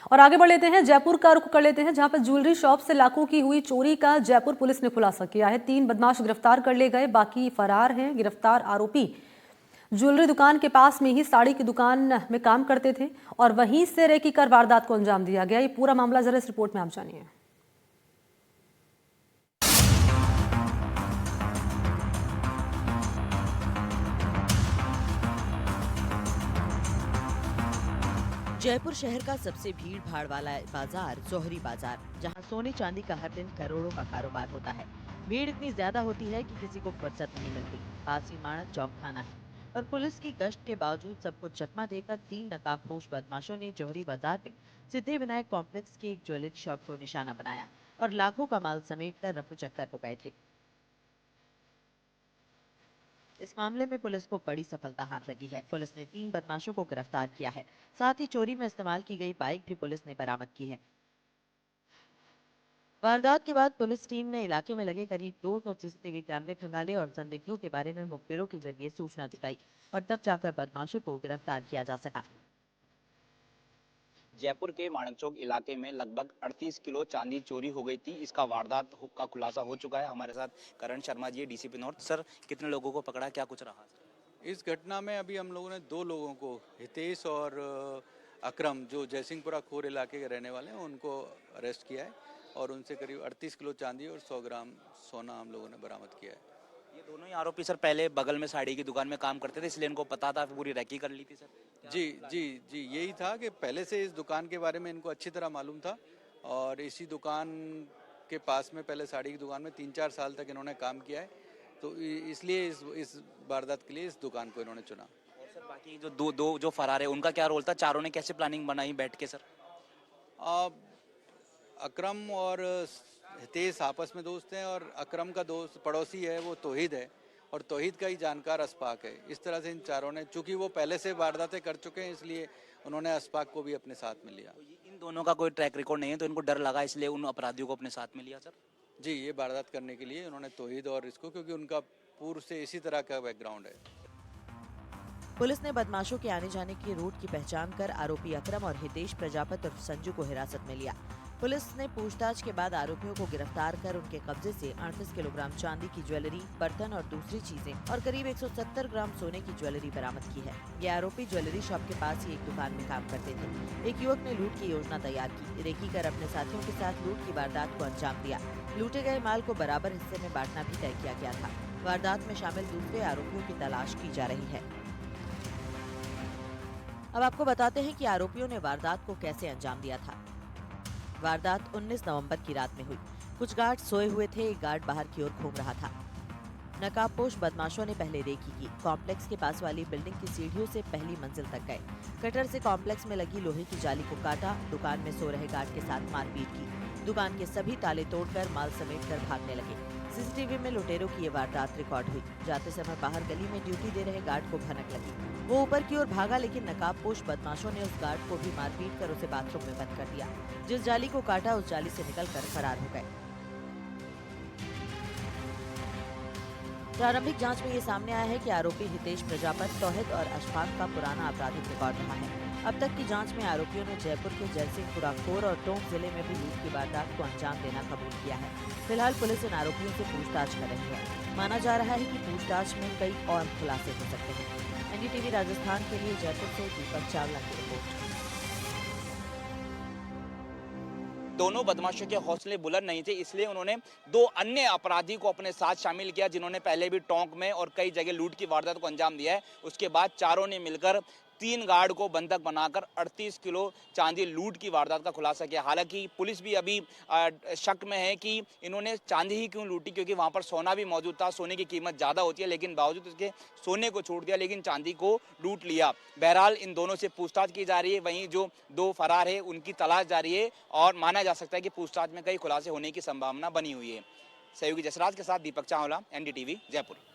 और आगे बढ़ लेते हैं, जयपुर का रुख कर लेते हैं, जहां पर ज्वेलरी शॉप से लाखों की हुई चोरी का जयपुर पुलिस ने खुलासा किया है। 3 बदमाश गिरफ्तार कर लिए गए, बाकी फरार हैं। गिरफ्तार आरोपी ज्वेलरी दुकान के पास में ही साड़ी की दुकान में काम करते थे और वहीं से रेकी कर वारदात को अंजाम दिया गया। ये पूरा मामला जरा इस रिपोर्ट में आप जानिए। जयपुर शहर का सबसे भीड़ भाड़ वाला बाजार जौहरी बाजार, जहां सोने चांदी का हर दिन करोड़ों का कारोबार होता है। भीड़ इतनी ज्यादा होती है कि किसी को फुर्सत नहीं मिलती। पास ही मानक चौक थाना है और पुलिस की गश्त के बावजूद सबको चकमा देकर 3 नकाबपोश बदमाशों ने जौहरी बाजार में सिद्धि विनायक कॉम्प्लेक्स की एक ज्वेलरी शॉप को निशाना बनाया और लाखों का माल समेट कर रफू चक्कर हो गए थे। इस मामले में पुलिस को बड़ी सफलता हाथ लगी है। पुलिस ने 3 बदमाशों को गिरफ्तार किया है। साथ ही चोरी में इस्तेमाल की गई बाइक भी पुलिस ने बरामद की है। वारदात के बाद पुलिस टीम ने इलाके में लगे करीब 200 सीसीटीवी कैमरे खंगाले और संदिग्धों के बारे में मुखबिरों के जरिए सूचना जुटाई और तब जाकर बदमाशों को गिरफ्तार किया जा सका। जयपुर के माणक चौक इलाके में लगभग 38 किलो चांदी चोरी हो गई थी। इसका वारदात का खुलासा हो चुका है। हमारे साथ करण Sharma ji, DCP north. Sir, कितने लोगों को पकड़ा, क्या कुछ रहा? इस घटना में अभी हम लोगों ने 2 लोगों को, हितेश और अकरम, जो जयसिंहपुरा खोर इलाके के रहने वाले हैं, उनको अरेस्ट किया है और उनसे करीब 38 किलो चांदी और 100 ग्राम सोना हम लोगों ने बरामद किया है। ये दोनों ही आरोपी सर पहले बगल में साड़ी की दुकान में काम करते थे, इसलिए इनको पता था, पूरी रैकी कर ली थी सर। जी जी जी, यही था कि पहले से इस दुकान के बारे में इनको अच्छी तरह मालूम था और इसी दुकान के पास में, पहले साड़ी की दुकान में 3-4 साल तक इन्होंने काम किया है, तो इसलिए इस वारदात के लिए इस दुकान को इन्होंने चुना। और सर बाकी जो दो जो फरार है, उनका क्या रोल था? चारों ने कैसे प्लानिंग बनाई बैठ के सर? अकरम और हितेश आपस में दोस्त हैं और अकरम का दोस्त पड़ोसी है वो तौहीद है और तौहीद का ही जानकार अस्पाक है। इस तरह से इन चारों ने, चूंकि वो पहले से वारदातें कर चुके हैं, इसलिए उन्होंने अस्पाक को भी अपने साथ में लिया। तो इन दोनों का कोई ट्रैक रिकॉर्ड नहीं है, तो इनको डर लगा, इसलिए उन अपराधियों को अपने साथ में लिया सर? जी, ये वारदात करने के लिए उन्होंने तौहीद और इसको, क्योंकि उनका पूर्व से इसी तरह का बैकग्राउंड है। पुलिस ने बदमाशों के आने जाने की रूट की पहचान कर आरोपी अकरम और हितेश प्रजापत और संजू को हिरासत में लिया। पुलिस ने पूछताछ के बाद आरोपियों को गिरफ्तार कर उनके कब्जे से 38 किलोग्राम चांदी की ज्वेलरी, बर्तन और दूसरी चीजें और करीब 170 ग्राम सोने की ज्वेलरी बरामद की है। ये आरोपी ज्वेलरी शॉप के पास ही एक दुकान में काम करते थे। एक युवक ने लूट की योजना तैयार की, रेकी कर अपने साथियों के साथ लूट की वारदात को अंजाम दिया। लूटे गए माल को बराबर हिस्से में बांटना भी तय किया गया था। वारदात में शामिल दूसरे आरोपियों की तलाश की जा रही है। अब आपको बताते हैं कि आरोपियों ने वारदात को कैसे अंजाम दिया था। वारदात 19 नवंबर की रात में हुई। कुछ गार्ड सोए हुए थे, एक गार्ड बाहर की ओर घूम रहा था। नकाबपोश बदमाशों ने पहले रेकी की, कॉम्प्लेक्स के पास वाली बिल्डिंग की सीढ़ियों से पहली मंजिल तक गए। कटर से कॉम्प्लेक्स में लगी लोहे की जाली को काटा, दुकान में सो रहे गार्ड के साथ मारपीट की। दुकान के सभी ताले तोड़कर माल समेट कर भागने लगे। सीसीटीवी में लुटेरों की ये वारदात रिकॉर्ड हुई। जाते समय बाहर गली में ड्यूटी दे रहे गार्ड को भनक लगी। वो ऊपर की ओर भागा, लेकिन नकाबपोश बदमाशों ने उस गार्ड को भी मारपीट कर उसे बाथरूम में बंद कर दिया। जिस जाली को काटा, उस जाली से निकलकर फरार हो गए। प्रारंभिक जांच में ये सामने आया है कि आरोपी हितेश प्रजापत तौहीद और अशफाक का पुराना आपराधिक रिकॉर्ड रहा है। अब तक की जांच में आरोपियों ने जयपुर के जयसिंहपुरा खोर और टोंक जिले में भी लूट की वारदात को अंजाम देना कबूल किया है। फिलहाल पुलिस इन आरोपियों से पूछताछ कर रही है। माना जा रहा है कि पूछताछ में कई और खुलासे हो सकते हैं। एनडीटीवी राजस्थान के लिए जयपुर से दीपक चावला की रिपोर्ट। दोनों बदमाशों के हौसले बुलंद नहीं थे, इसलिए उन्होंने 2 अन्य अपराधी को अपने साथ शामिल किया, जिन्होंने पहले भी टोंक में और कई जगह लूट की वारदात को अंजाम दिया है। उसके बाद चारों ने मिलकर 3 गार्ड को बंधक बनाकर 38 किलो चांदी लूट की वारदात का खुलासा किया। हालांकि पुलिस भी अभी शक में है कि इन्होंने चांदी ही क्यों लूटी, क्योंकि वहां पर सोना भी मौजूद था। सोने की कीमत ज़्यादा होती है, लेकिन बावजूद उसके सोने को छोड़ दिया, लेकिन चांदी को लूट लिया। बहरहाल इन दोनों से पूछताछ की जा रही है। वहीं जो 2 फरार है उनकी तलाश जारी है और माना जा सकता है कि पूछताछ में कई खुलासे होने की संभावना बनी हुई है। सहयोगी जसराज के साथ दीपक चावला, एनडीटीवी जयपुर।